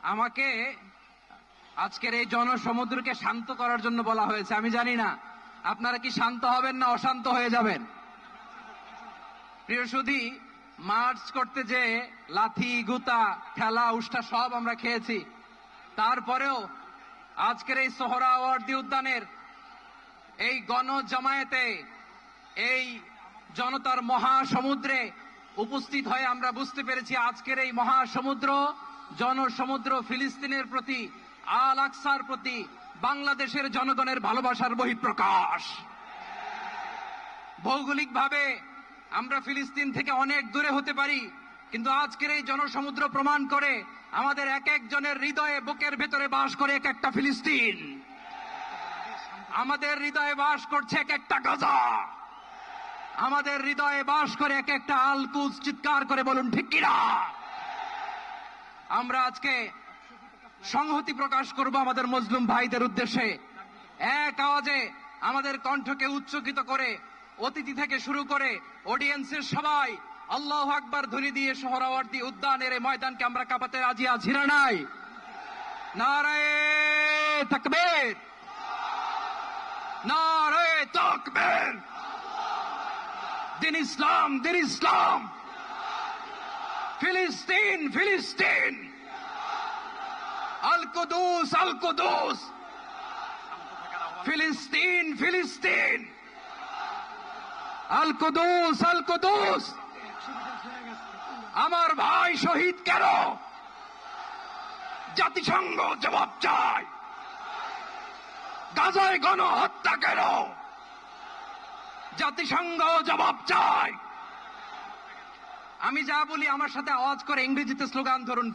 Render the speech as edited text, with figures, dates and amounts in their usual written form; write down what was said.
আমাকে আজকের এই জনসমুদ্রকে শান্ত করার জন্য বলা হয়েছে। আমি জানি না আপনারা কি শান্ত হবেন না অশান্ত হয়ে যাবেন। প্রিয় সুধী, মার্চ করতে যে লাথি গুতা ঠেলা উষ্টা সব আমরা খেয়েছি, তারপরেও আজকের এই সোহরাওয়ার্দী উদ্যানের এই গণজমায়েতে, এই জনতার মহাসমুদ্রে উপস্থিত হয়ে আমরা বুঝতে পেরেছি আজকের এই মহাসমুদ্র, জনসমুদ্র ফিলিস্তিনের প্রতি, আল আকসার প্রতি বাংলাদেশের জনগণের ভালোবাসার বহিঃপ্রকাশ। ভৌগোলিকভাবে আমরা ফিলিস্তিন থেকে অনেক দূরে হতে পারি, কিন্তু আজকের এই জনসমুদ্র প্রমাণ করে আমাদের এক একজনের হৃদয়ে, বুকের ভেতরে বাস করে এক একটা ফিলিস্তিন। আমাদের হৃদয়ে বাস করছে এক একটা গাজা, আমাদের হৃদয়ে বাস করে এক একটা আল কুদস। চিৎকার করে বলুন ঠিক কিনা। আমরা আজকে সংহতি প্রকাশ করব আমাদের মুসলিম ভাইদের উদ্দেশ্যে। এক আওয়াজে আমাদের কণ্ঠকে উচ্চকিত করে অতিথি থেকে শুরু করে অডিয়েন্সের সবাই আল্লাহু আকবার ধ্বনি দিয়ে সোহরাওয়ার্দী উদ্যানের এই ময়দানকে আমরা কাঁপাতে রাজি আছি না নাই? নারায়ে তাকবীর, নারায়ে তাকবীর। দিন ইসলাম, দিন ইসলাম। ফিলিস্তিন, ফিলিস্তিন। আল কুদুস, আল কুদুস। ফিলিস্তিন, ফিলিস্তিন। আল কুদুস, আল কুদুস। আমার ভাই শহীদ কেন? জাতিসংঘ জবাব চায়। গাজায় গণহত্যা কেন? জাতিসংঘ জবাব চায়। আমি যা বলি আমার সাথে আওয়াজ করে ইংরেজিতে স্লোগান ধরুন।